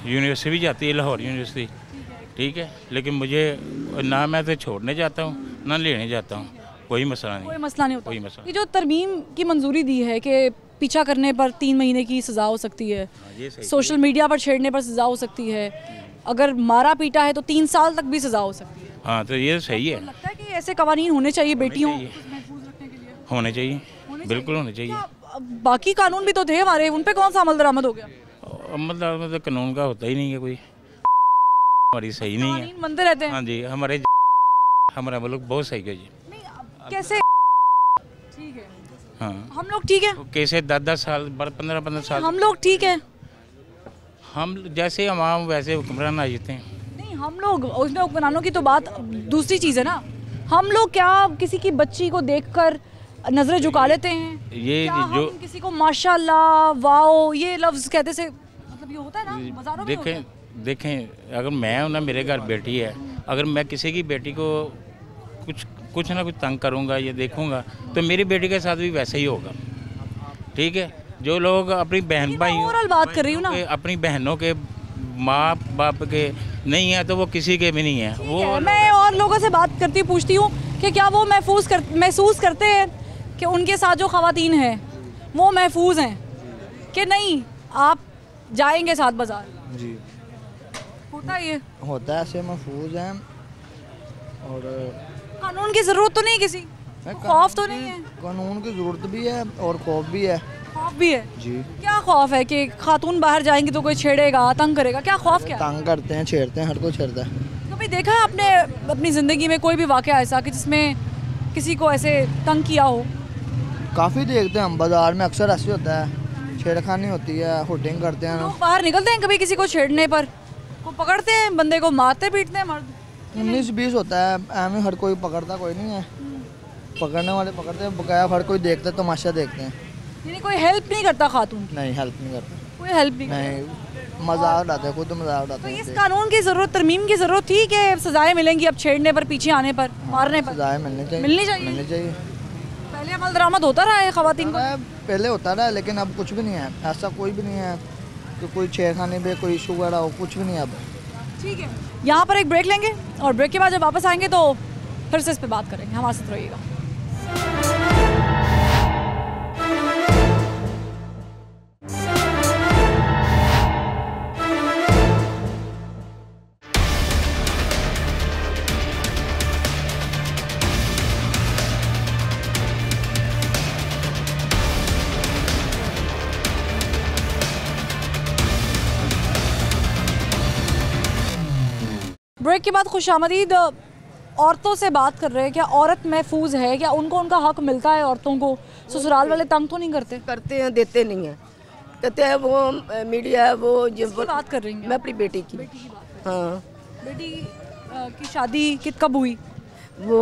यूनिवर्सिटी भी जाती है, लाहौर यूनिवर्सिटी, ठीक है। लेकिन मुझे ना मैं तो छोड़ने जाता हूँ ना लेने जाता हूँ, कोई मसला नहीं, कोई मसला नहीं होता। कोई मसला। ये जो तरमीम की मंजूरी दी है कि पीछा करने पर 3 महीने की सज़ा हो सकती है, सोशल मीडिया पर छेड़ने पर सज़ा हो सकती है, अगर मारा पीटा है तो 3 साल तक भी सज़ा हो सकती है, हाँ तो ये सही है। लगता है कि ऐसे कवानीन होने चाहिए बेटियों होने चाहिए, बिल्कुल होने चाहिए। बाकी कानून भी तो थे हमारे, उन पे कौन सा अमल दरामद हो गया? मतलब कानून का होता ही नहीं है कोई, हमारी सही नहीं है, बनते रहते हैं। हाँ जी, हमारा मुल्क बहुत सही है जी। कैसे? ठीक है, हाँ हम लोग ठीक है, कैसे 10-10 साल 15-15 साल हम लोग ठीक है, हम जैसे हम वैसे हुक्मरान आ जाते हैं। नहीं हम लोग उसमें हुक्मरानों की तो बात दूसरी चीज़ है ना। हम लोग क्या किसी की बच्ची को देखकर नजरें झुका लेते हैं? ये क्या जो हम किसी को माशाल्लाह वाओ ये लफ्ज कहते से मतलब ये होता है ना बाजारों में? देखें अगर मैं हूँ ना, मेरे घर बेटी है, अगर मैं किसी की बेटी को कुछ ना कुछ तंग करूँगा या देखूँगा तो मेरी बेटी के साथ भी वैसे ही होगा। ठीक है, जो लोग अपनी बहन भाई बात कर रही हूँ ना, अपनी बहनों के माँ बाप के नहीं है तो वो किसी के भी नहीं है। वो मैं और लोगों से बात करती पूछती हूँ कि क्या वो महसूस करते हैं कि उनके साथ जो ख़वातीन हैं वो महफूज हैं कि नहीं? आप जाएंगे साथ बाजार जी, होता ये होता है, ऐसे महफूज हैं और कानून की ज़रूरत तो नहीं, किसी खौफ तो नहीं है? कानून की ज़रूरत भी है और खौफ भी है। खौफ भी है जी। क्या खौफ है कि खातून बाहर जाएंगी तो कोई छेड़ेगा तंग करेगा? क्या खौफ? क्या तंग करते हैं, छेड़ते हैं, हर कोई छेड़ता है। कभी देखा है आपने अपनी ज़िंदगी में कोई भी वाक़या ऐसा कि जिसमें किसी को ऐसे तंग किया हो? काफ़ी देखते हैं हम, बाजार में अक्सर ऐसे होता है, छेड़खानी होती है, हुटिंग करते हैं। लोग बाहर निकलते हैं कभी किसी को छेड़ने पर, को पकड़ते हैं, बंदे को मारते पीटते हैं मर्द? 19-20 होता है, एम हर कोई पकड़ता कोई नहीं है, पकड़ने वाले पकड़ते हैं, बकाया हर कोई देखता है, तमाशा देखते हैं। यानी कोई हेल्प नहीं करता खातून की? नहीं, हेल्प नहीं करता, कोई हेल्प नहीं, मजाक उड़ाते हैं, खुद मजाक उड़ाते हैं। हैं। इस कानून की ज़रूरत, तरमीम की ज़रूरत थी कि सजाएं मिलेंगी अब छेड़ने पर, पीछे आने पर, मारने पर? सजाएं मिलनी चाहिए। पहले अमल दरामद होता रहा है ख़वातीन को? पहले होता रहा, लेकिन अब कुछ भी नहीं है, ऐसा कोई भी नहीं है कि कोई छेड़खानी पे कोई इशू वगैरह हो, कुछ भी नहीं है अब। ठीक है, यहाँ पर एक ब्रेक लेंगे और ब्रेक के बाद जब वापस आएंगे तो फिर से इस पे बात करेंगे। हमारे साथ रहिएगा। ब्रेक के बाद खुशामदीद। औरतों से बात कर रहे हैं, क्या औरत महफूज है? क्या उनको उनका हक मिलता है? औरतों को ससुराल वाले तंग तो नहीं करते? करते हैं, देते नहीं हैं, कहते हैं वो मीडिया वो जो बात कर रही हैं? मैं अपनी बेटी की बात। हाँ, बेटी की शादी कब हुई? वो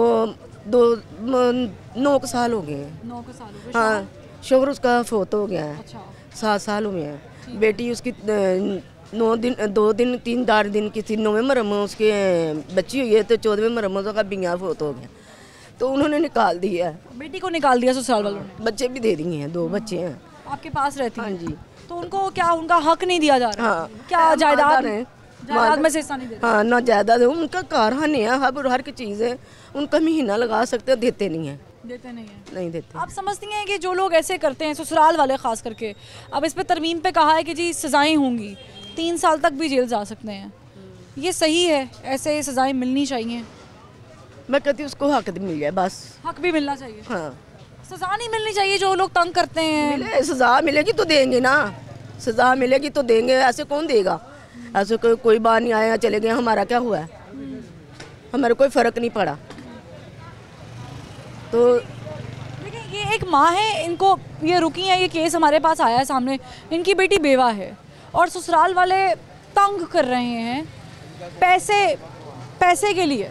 9 साल हो गए हैं। 9 साल हो गए। हाँ, शोहर उसका फोत हो गया है। अच्छा। 7 साल हुए हैं। बेटी उसकी 2 दिन 3-4 दिन की थी, 9वें मुहर्रम उसके बच्ची हुई है तो 14वें मुहर्रम उसका बियाह फोत हो गया, तो उन्होंने निकाल दिया है। बेटी को निकाल दिया ससुराल वालों ने? बच्चे भी दे दिए हैं, 2 बच्चे हैं। आपके पास रहती हैं? हाँ जी। तो उनको क्या उनका हक नहीं दिया जा रहा? हाँ। क्या जायदाद में से हिस्सा नहीं देते? हाँ, ना जायदाद है, उनका कारखाने है, हर की चीज़ है, उनका महीना लगा सकते हैं, देते नहीं है। देते नहीं है? नहीं देते। आप समझती हैं कि जो लोग ऐसे करते हैं, ससुराल वाले खास करके, अब इस पे तरमीम पे कहा है कि जी सजाएं होंगी, 3 साल तक भी जेल जा सकते हैं, ये सही है? ऐसे सजाएं मिलनी चाहिए? मैं कहती हूँ उसको हक मिल जाए, बस। हक भी मिलना चाहिए? हाँ, सजा नहीं मिलनी चाहिए जो लोग तंग करते हैं? सजा मिलेगी तो देंगे ना, सजा मिलेगी तो देंगे, ऐसे कौन देगा? ऐसे कोई बार नहीं आया चले गए, हमारा क्या हुआ है? हमारे कोई फ़र्क नहीं पड़ा। तो देखिए, ये एक माँ है, इनको ये रुकी है, ये केस हमारे पास आया है सामने, इनकी बेटी बेवा है और ससुराल वाले तंग कर रहे हैं, पैसे के लिए,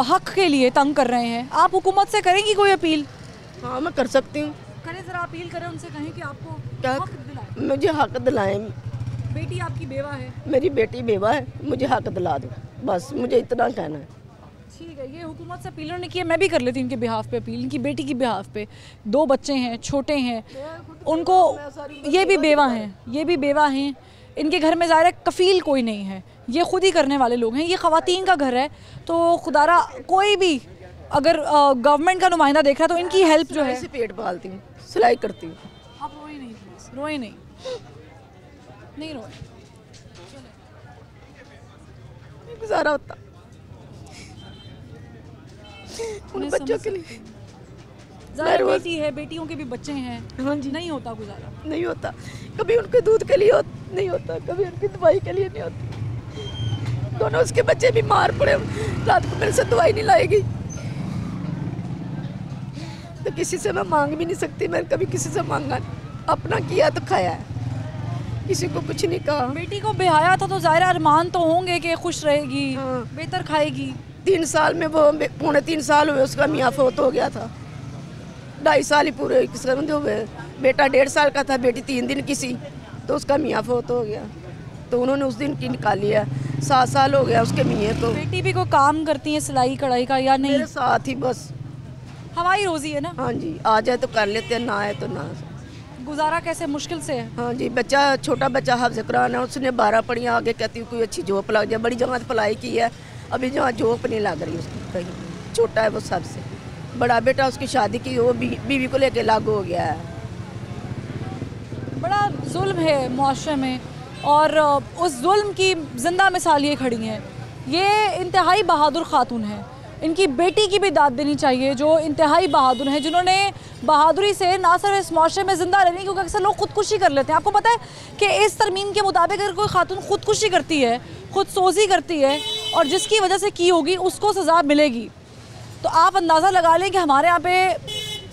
हक के लिए तंग कर रहे हैं। आप हुकूमत से करेंगी कोई अपील? हाँ, मैं कर सकती हूँ। करें, ज़रा अपील करें उनसे, कहें कि आपको क्या हक दिलाएं। मुझे हक दिलाएं। बेटी आपकी बेवा है? मेरी बेटी बेवा है, मुझे हक दिला दो, बस मुझे इतना कहना है। ठीक है, ये हुकूमत से अपील ने की है, मैं भी कर लेती हूँ इनके बिहाफ पे अपील, इनकी बेटी की बिहाफ पे। 2 बच्चे हैं, छोटे हैं, उनको, ये भी बेवा हैं, इनके घर में ज़ाहिर है कफ़ील कोई नहीं है, ये खुद ही करने वाले लोग हैं, ये ख़वातीन का घर है, तो खुदारा कोई भी अगर गवर्नमेंट का नुमाइंदा देख रहा है तो इनकी हेल्प जो है। पेट पालती हूँ, सिलाई करती हूँ। आप रोए नहीं प्लीज़, रोए नहीं, नहीं रोए, गुजारा होता। उन बच्चों के लिए। ज़ाहिर बेटी है, बेटियों के भी बच्चे हैं। हाँ जी, नहीं होता गुजारा, नहीं होता। कभी उनके दूध के लिए नहीं होता, कभी उनकी दवाई के लिए नहीं होती। दोनों उसके बच्चे बीमार पड़े, रात को मेरे से दवाई नहीं लाएगी, तो किसी से मैं मांग भी नहीं सकती। मैंने कभी किसी से मांगा नहीं, अपना किया तो खाया है, किसी को कुछ नहीं कहा। बेटी को बेहाया था तो ज़ाहिर अरमान तो होंगे कि खुश रहेगी, बेहतर खाएगी। 3 साल में वो 3.5 साल हुए उसका मियाँ फौत हो गया था। 2.5 साल ही पूरे समझो हुए। बेटा 1.5 साल का था, बेटी 3 दिन की सी, तो उसका मियाँ फौत हो गया, तो उन्होंने उस दिन की निकाली है। 7 साल हो गया उसके मियाँ को। बेटी भी कोई काम करती है सिलाई कढ़ाई का या नहीं? मेरे साथ ही बस हमारी रोजी है ना। हाँ जी, आ जाए तो कर लेते हैं, ना आए तो ना। गुजारा कैसे मुश्किल से है? हाँ जी, बच्चा छोटा बच्चा हाफ़िज़ कुरान है, उसने 12 पढ़ी, आगे कहती हूँ कोई अच्छी जॉब लग जाए। बड़ी जगह पढ़ाई की है, अभी जहाँ जॉब नहीं लग रही उसकी कहीं। छोटा है वो सबसे, बड़ा बेटा उसकी शादी की, वो बीवी को लेके लागू हो गया है। बड़ा जुल्म है मुआशरे में, और उस जुल्म की जिंदा मिसाल ये खड़ी हैं। ये इंतहाई बहादुर खातून है, इनकी बेटी की भी दाद देनी चाहिए जो इंतहाई बहादुर हैं, जिन्होंने बहादुरी से ना सिर्फ इस मुआशरे में ज़िंदा रहने, क्योंकि अक्सर लोग खुदकुशी कर लेते हैं। आपको पता है कि इस तरमीम के मुताबिक अगर कोई खातून खुदकुशी करती है, खुदसोजी करती है और जिसकी वजह से की होगी उसको सज़ा मिलेगी। तो आप अंदाज़ा लगा लें कि हमारे यहाँ पे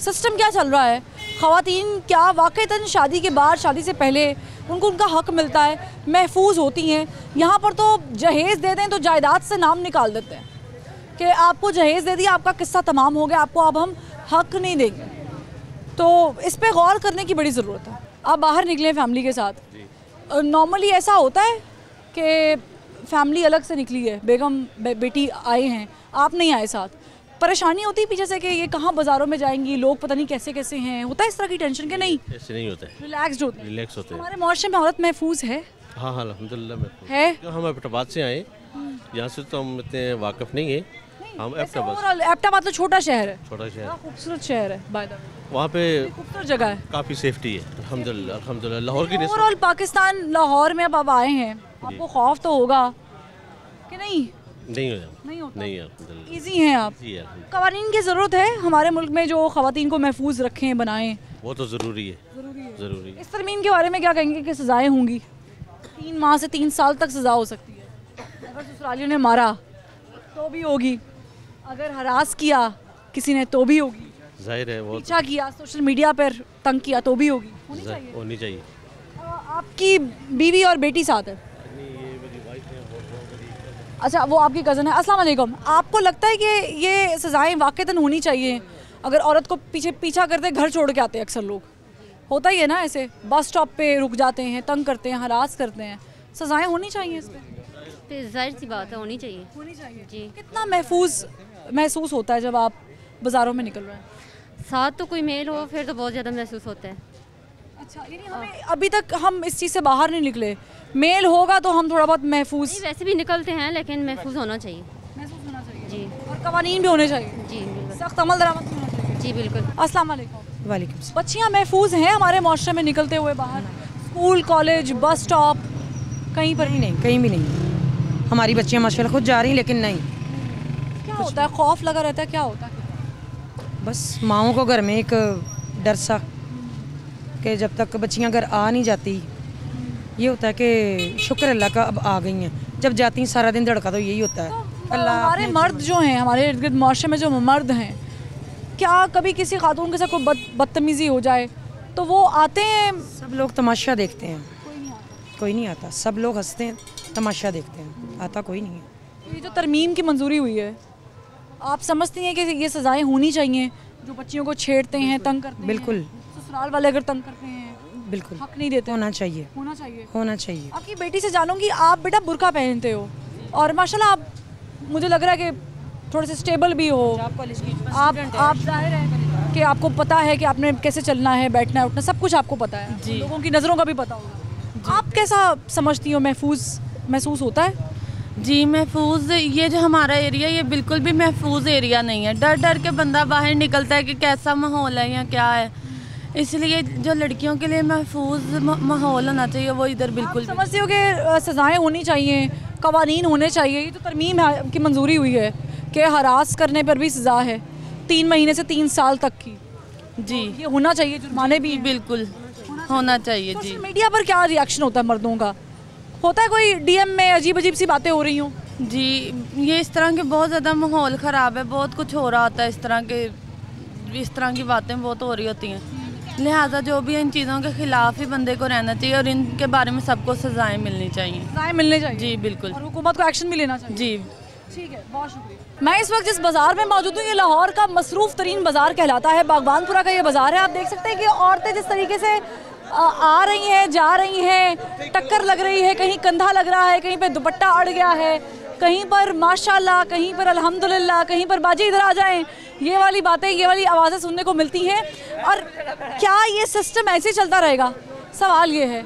सिस्टम क्या चल रहा है। ख़वातीन क्या वाक़ईतन शादी के बाद, शादी से पहले उनको उनका हक़ मिलता है, महफूज होती हैं। यहाँ पर तो जहेज़ दे दें तो जायदाद से नाम निकाल देते हैं कि आपको जहेज़ दे दिया, आपका किस्सा तमाम हो गया, आपको अब हम हक़ नहीं देंगे। तो इस पे गौर करने की बड़ी ज़रूरत है। आप बाहर निकले फैमिली के साथ, नॉर्मली ऐसा होता है कि फैमिली अलग से निकली है, बेगम बेटी आए हैं, आप नहीं आए साथ, परेशानी होती है पीछे से कि ये कहाँ बाज़ारों में जाएंगी, लोग पता नहीं कैसे कैसे हैं, होता है इस तरह की टेंशन के? नहीं, ऐसे नहीं होता है, रिलैक्स्ड होते हैं। रिलैक्स होते हैं। हमारे मुआशरे में औरत महफूज है? हाँ हाँ अल्हम्दुलिल्लाह महफूज है। हम एबटाबाद से आए, यहाँ से तो हम इतने वाकिफ़ नहीं है। हम एबटाबाद तो छोटा शहर है, छोटा शहर, खूबसूरत शहर है, बाय द वे वहाँ पे खूबसूरत जगह है, काफ़ी सेफ्टी है अल्हम्दुलिल्लाह। अल्हम्दुलिल्लाह लाहौर की ओवरऑल पाकिस्तान, लाहौर में अब आप आए हैं, आपको खौफ तो होगा कि नहीं? नहीं होता, नहीं है, ईजी हैं आप। कवानीन की ज़रूरत है हमारे मुल्क में जो ख़वातीन को महफूज रखें, बनाएं, वो तो ज़रूरी है, ज़रूरी है। इस तरमीम के बारे में क्या कहेंगे कि सज़ाएँ होंगी? 3 माह से 3 साल तक सज़ा हो सकती है। अगर ससुरालियों ने मारा तो भी होगी, अगर हरास किया किसी ने तो भी होगी, जाहिर है वो पीछा किया, सोशल मीडिया पर तंग किया तो भी होगी। होनी चाहिए। आपकी बीवी और बेटी साथ है? अच्छा, वो आपकी कज़न है। अस्सलाम वालेकुम। आपको लगता है कि ये सज़ाएँ वाक़ईतन होनी चाहिए? अगर औरत को पीछा करते घर छोड़ के आते हैं अक्सर लोग, होता ही है ना, ऐसे बस स्टॉप पे रुक जाते हैं, तंग करते हैं, हरास करते हैं, सज़ाएँ होनी चाहिए इस पर? जाहिर सी बात है, होनी चाहिए। होनी चाहिए जी। कितना महसूस होता है जब आप बाज़ारों में निकल रहे हैं? साथ तो कोई मेल हो फिर तो बहुत ज़्यादा महसूस होता है। अच्छा, यानी हमें अभी तक हम इस चीज़ से बाहर नहीं निकले, मेल होगा तो हम थोड़ा बहुत महफूज, वैसे भी निकलते हैं लेकिन महफूज होना चाहिए। महसूस होना चाहिए जी, और कवानीन भी होने चाहिए। जी बिल्कुल, सख्त अमल दरामद होना चाहिए। जी बिल्कुल। अस्सलाम वालेकुम। वालेकुम। बच्चियाँ महफूज हैं हमारे मुआशरे में निकलते हुए बाहर, स्कूल, कॉलेज, बस स्टॉप, कहीं पर? नहीं, कहीं भी नहीं। हमारी बच्चियाँ माशाल्लाह खुद जा रही हैं, लेकिन नहीं। क्या होता है, खौफ लगा रहता है, क्या होता है? बस माओं को घर में एक डर सा कि जब तक बच्चियाँ घर आ नहीं जाती, ये होता है कि शुक्र अल्लाह का अब आ गई हैं, जब जाती हैं सारा दिन धड़का तो यही होता है। अल्लाह हमारे मर्द जो हैं, हमारे इर्द गिर्द मुआशरे में जो मर्द हैं, क्या कभी किसी खातून के साथ कोई बदतमीज़ी हो जाए तो वो आते हैं? सब लोग तमाशा देखते हैं, कोई नहीं आता। सब लोग हंसते हैं, तमाशा देखते हैं, आता कोई नहीं है। ये जो तरमीम की मंजूरी हुई है, आप समझती हैं कि ये सज़ाएँ होनी चाहिए जो बच्चियों को छेड़ते हैं, तंग करते हैं? बिल्कुल। ससुराल वाले अगर तंग करते हैं, बिल्कुल हक नहीं देते? होना चाहिए, होना चाहिए, होना चाहिए। आपकी बेटी से जानूंगी, आप बेटा बुर्का पहनते हो और माशाल्लाह आप, मुझे लग रहा है कि थोड़े से स्टेबल भी हो आप जाहिर है कि आपको पता है कि आपने कैसे चलना है, बैठना है, उठना, सब कुछ आपको पता है, लोगों की नज़रों का भी पता होगा। आप कैसा समझती हो, महसूस होता है? जी महफूज, ये जो हमारा एरिया, ये बिल्कुल भी महफूज एरिया नहीं है। डर डर के बंदा बाहर निकलता है कि कैसा माहौल है या क्या है, इसलिए जो लड़कियों के लिए महफूज माहौल होना चाहिए वो इधर बिल्कुल। समझती हो कि सज़ाएँ होनी चाहिए, कवानीन होने चाहिए? ये तो तरमीम की मंजूरी हुई है, कि हरास करने पर भी सज़ा है 3 महीने से 3 साल तक की। जी ये होना चाहिए, जुर्माने भी बिल्कुल होना चाहिए। जी सोशल मीडिया पर क्या रिएक्शन होता है मर्दों का? होता है कोई डीएम में अजीब अजीब सी बातें हो रही हों? जी ये इस तरह के बहुत ज़्यादा माहौल ख़राब है, बहुत कुछ हो रहा होता है, इस तरह की बातें बहुत हो रही होती हैं। लिहाजा जो भी इन चीज़ों के खिलाफ ही बंदे को रहना चाहिए और इनके बारे में सबको सजाएं मिलनी चाहिए। सजाएं मिलनी चाहिए जी बिल्कुल, और हुकूमत को एक्शन भी लेना चाहिए। जी ठीक है, बहुत शुक्रिया। मैं इस वक्त जिस बाज़ार में मौजूद हूँ ये लाहौर का मसरूफ़ तरीन बाज़ार कहलाता है, बागबानपुरा का ये बाज़ार है। आप देख सकते हैं कि औरतें जिस तरीके से आ रही हैं, जा रही हैं, टक्कर लग रही है, कहीं कंधा लग रहा है, कहीं पे दुपट्टा अड़ गया है, कहीं पर माशाल्लाह, कहीं पर अल्हम्दुलिल्लाह, कहीं पर बाजी इधर आ जाएं, ये वाली बातें, ये वाली आवाज़ें सुनने को मिलती हैं। और क्या ये सिस्टम ऐसे चलता रहेगा? सवाल ये है,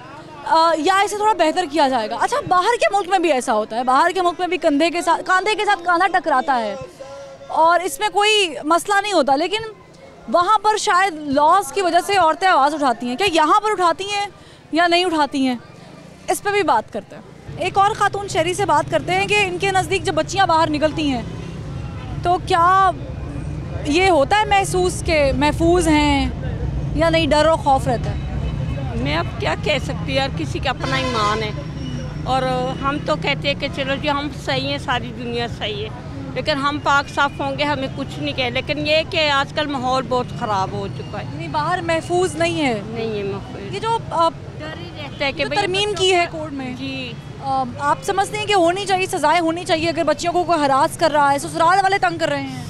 या इसे थोड़ा बेहतर किया जाएगा? अच्छा, बाहर के मुल्क में भी ऐसा होता है, बाहर के मुल्क में भी कंधे के साथ कांधा टकराता है और इसमें कोई मसला नहीं होता, लेकिन वहाँ पर शायद लॉज की वजह से औरतें आवाज़ उठाती हैं। क्या यहाँ पर उठाती हैं या नहीं उठाती हैं? इस पर भी बात करते हैं। एक और खातून शहरी से बात करते हैं कि इनके नज़दीक जब बच्चियाँ बाहर निकलती हैं तो क्या ये होता है महसूस के महफूज हैं या नहीं, डर और खौफ रहता है? मैं अब क्या कह सकती हूँ यार, किसी का अपना ईमान है और हम तो कहते हैं कि चलो जी हम सही हैं, सारी दुनिया सही है, लेकिन हम पाक साफ होंगे, हमें कुछ नहीं कहे। लेकिन ये कि आजकल माहौल बहुत ख़राब हो चुका है। नहीं, बाहर महफूज नहीं है, नहीं है महफूज। ये जो डर ही रहता है कि तरमीम की है कोर्ट में जी, आप समझते हैं कि होनी चाहिए, सजाएं होनी चाहिए अगर बच्चियों को कोई हरास कर रहा है, ससुराल वाले तंग कर रहे हैं,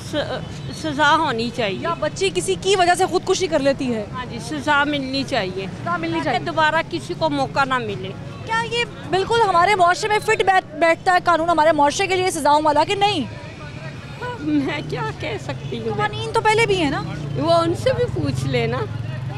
सज़ा होनी चाहिए। या बच्ची किसी की वजह से खुदकुशी कर लेती है? हाँ जी, सज़ा मिलनी चाहिए, सज़ा मिलनी चाहिए, दोबारा किसी को मौका ना मिले। क्या ये बिल्कुल हमारे मुआशरे में फिट बैठता है कानून हमारे मुआशरे के लिए सजाओं वाला कि नहीं? मैं क्या कह सकती हूँ, कवानीन तो पहले भी है ना, वो उनसे भी पूछ लेना।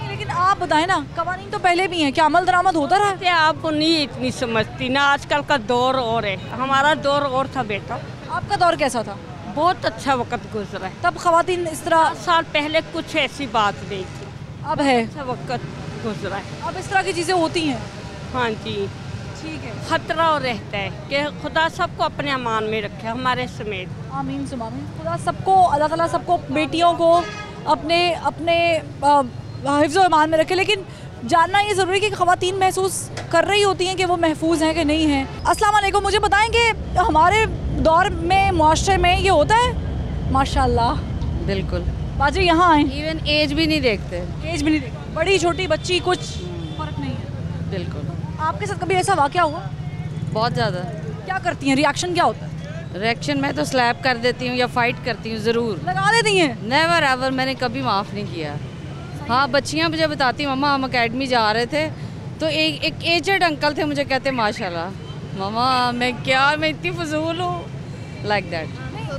लेकिन आप बताएं ना, कवानीन तो पहले भी हैं, क्या अमल दरामद होता रहा है? आप नहीं इतनी समझती ना, आजकल का दौर और है, हमारा दौर और था बेटा। आपका दौर कैसा था? बहुत अच्छा वक्त गुजरा है, तब खवातीन इस तरह, साल पहले कुछ ऐसी बात नहीं थी, अब है, अच्छा वक्त गुजरा है, अब इस तरह की चीज़ें होती हैं। हाँ जी, ठीक है। खतरा और रहता है कि खुदा सबको अपने अमान में रखे, हमारे समेत। आमीन सुम आमीन। खुदा सबको, अल्लाह ताला सबको, बेटियों को अपने अपने हिफ्ज़ ईमान में रखे। लेकिन जानना ये ज़रूरी है कि ख़वातीन महसूस कर रही होती हैं कि वो महफूज हैं कि नहीं हैं। अस्सलाम वालेकुम, मुझे बताएं कि हमारे दौर में मुआशरे में ये होता है? माशाल्लाह, बिल्कुल। बाजी यहाँ आए, इवन एज भी नहीं देखते, एज भी नहीं देखते, बड़ी छोटी बच्ची कुछ फ़र्क नहीं है। बिल्कुल। आपके साथ कभी ऐसा वाक़या हुआ? बहुत ज़्यादा। क्या करती हैं, रिएक्शन क्या होता है? रिएक्शन मैं तो स्लैप कर देती हूँ या फाइट करती हूँ, ज़रूर लगा देती हैं। नेवर एवर, मैंने कभी माफ़ नहीं किया। हाँ, बच्चियाँ मुझे बताती, मम्मा हम अकेडमी जा रहे थे तो एक एजेड अंकल थे, मुझे कहते माशाल्लाह मम्मा मैं इतनी फजूल हूँ, लाइक दैट।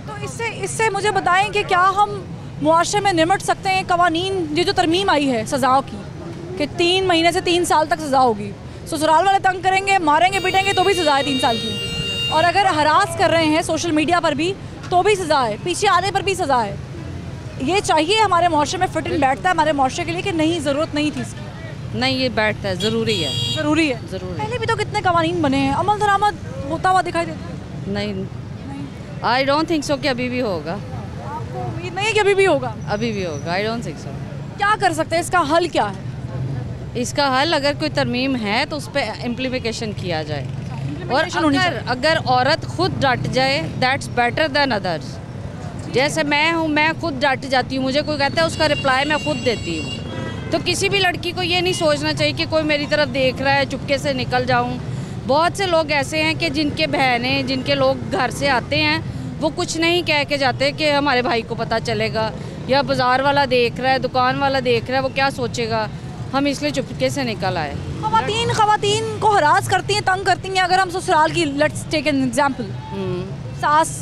तो इससे मुझे बताएं कि क्या हम मुआशरे में निमट सकते हैं? कवानीन ये जो तरमीम आई है सज़ाओं की कि 3 महीने से 3 साल तक सज़ा होगी, ससुराल वाले तंग करेंगे, मारेंगे पीटेंगे तो भी सज़ा है 3 साल की, और अगर हरास कर रहे हैं सोशल मीडिया पर भी तो भी सज़ा है, पीछे आने पर भी सज़ा है। ये चाहिए हमारे मुआशरे में, फिट इन बैठता है हमारे मुआशरे के लिए कि नहीं, ज़रूरत नहीं थी इसकी? नहीं, ये बैठता है, ज़रूरी है, ज़रूरी है, ज़रूरी। पहले भी तो कितने कवानीन बने हैं, अमल दरामद होता हुआ दिखाई देता है? नहीं, आई डोंट थिंक सो कि अभी भी होगा। आपको उम्मीद नहीं है कि अभी भी होगा? अभी भी होगा, आई डोंट थिंक सो। क्या कर सकते हैं, इसका हल क्या है? इसका हल, अगर कोई तरमीम है तो उस पर इम्प्लीमेशन किया जाए, और अगर औरत खुद डट जाए, दैट्स बेटर देन अदर्स। जैसे मैं हूँ, मैं खुद डट जाती हूँ, मुझे कोई कहता है उसका रिप्लाई मैं खुद देती हूँ। तो किसी भी लड़की को ये नहीं सोचना चाहिए कि कोई मेरी तरफ देख रहा है, चुपके से निकल जाऊँ। बहुत से लोग ऐसे हैं कि जिनके बहनें, जिनके लोग घर से आते हैं, वो कुछ नहीं कह के जाते कि हमारे भाई को पता चलेगा, या बाज़ार वाला देख रहा है, दुकान वाला देख रहा है, वो क्या सोचेगा, हम इसलिए चुपके से निकल आए। खवातीन को हरास करती हैं, तंग करती हैं। अगर हम ससुराल की, लेट्स टेक एन एग्जांपल, सास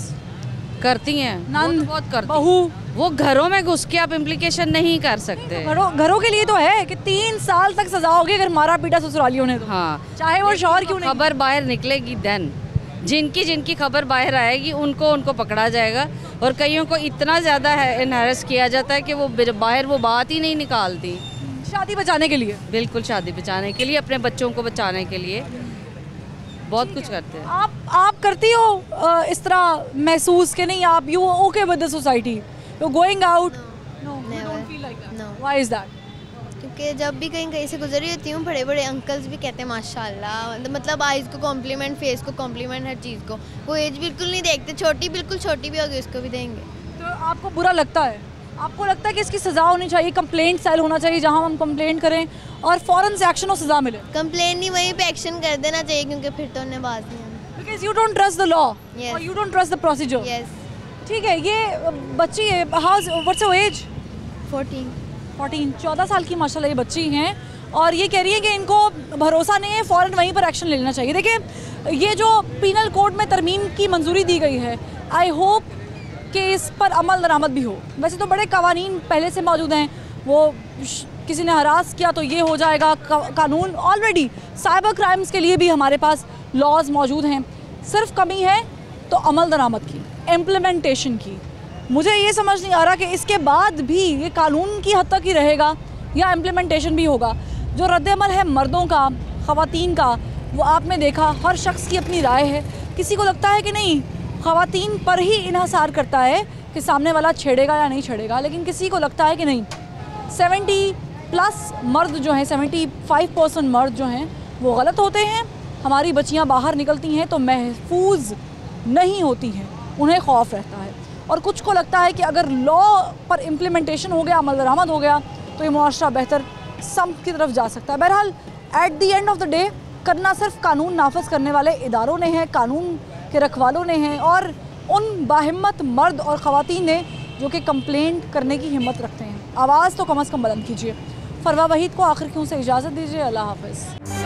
करती हैं, नंद, बहुत करती, बहू, वो घरों में घुस के आप इम्प्लीकेशन नहीं कर सकते। घरों के लिए तो है कि 3 साल तक सजा होगी अगर मारा पीटा ससुरालियों ने तो। हाँ, चाहे वो शौहर क्यों नहीं। खबर बाहर निकलेगी देन, जिनकी खबर बाहर आएगी उनको पकड़ा जाएगा। और कईयों को इतना ज़्यादा हैरेस किया जाता है कि वो बाहर वो बात ही नहीं निकालती। शादी बचाने के लिए, बिल्कुल, शादी बचाने के लिए, अपने बच्चों को बचाने के लिए। बहुत कुछ करते हैं। आप करती हो इस तरह महसूस कि नहीं आप you okay with the society, you going out? Why is that? क्योंकि जब भी कहीं से गुजर रही होती हूँ बड़े बड़े अंकल्स भी कहते हैं माशाल्लाह, मतलब आइज़ को कॉम्प्लीमेंट, फेस को कॉम्प्लीमेंट, हर चीज़ को। वो एज बिल्कुल नहीं देखते, छोटी बिल्कुल छोटी भी होगी उसको भी देंगे। तो आपको बुरा लगता है? आपको लगता है कि इसकी सज़ा होनी चाहिए, कंप्लेंट सेल होना चाहिए जहां हम कंप्लेंट करें और फ़ौरन से एक्शन और सज़ा मिले? कंप्लेंट नहीं, वहीं पे एक्शन कर देना चाहिए, क्योंकि फिर तो उन्हें बात नहीं आना। Because you don't trust the law और you don't trust the procedure. ठीक है, ये बच्ची है, हाउ व्हाट्स योर एज? 14 साल की माशाल्लाह ये बच्ची हैं और ये कह रही है कि इनको भरोसा नहीं है, फ़ौरन वहीं पर एक्शन ले लेना चाहिए। देखिए, ये जो पीनल कोड में तरमीम की मंजूरी दी गई है, आई होप कि इस पर अमल दरामद भी हो। वैसे तो बड़े कवानीन पहले से मौजूद हैं, वो किसी ने हरास किया तो ये हो जाएगा, कानून ऑलरेडी साइबर क्राइम्स के लिए भी हमारे पास लॉज मौजूद हैं। सिर्फ कमी है तो अमल दरामद की, इम्प्लीमेंटेशन की। मुझे ये समझ नहीं आ रहा कि इसके बाद भी ये कानून की हद तक ही रहेगा या इम्प्लीमेंटेशन भी होगा। जो रद्द-ए-अमल है मर्दों का, ख़वातीन का, वो आपने देखा, हर शख्स की अपनी राय है। किसी को लगता है कि नहीं ख़वातीन पर ही इन्हसार करता है कि सामने वाला छेड़ेगा या नहीं छेड़ेगा, लेकिन किसी को लगता है कि नहीं 70+ मर्द जो हैं, 75% मर्द जो हैं वो गलत होते हैं। हमारी बच्चियाँ बाहर निकलती हैं तो महफूज नहीं होती हैं, उन्हें खौफ रहता है। और कुछ को लगता है कि अगर लॉ पर इम्प्लीमेंटेशन हो गया, अमल दरामद हो गया, तो ये मुआशरा बेहतर समत की तरफ जा सकता है। बहरहाल at the end of the day करना सिर्फ कानून नाफज करने वाले इदारों ने है, कानून के रखवालों ने हैं और उन बाहिम्मत मर्द और ख़वातीन ने जो कि कंप्लेंट करने की हिम्मत रखते हैं। आवाज़ तो कम अज़ कम बुलंद कीजिए। फरवा वहीद को आखिर क्यों से इजाज़त दीजिए। अल्लाह हाफ़िज़।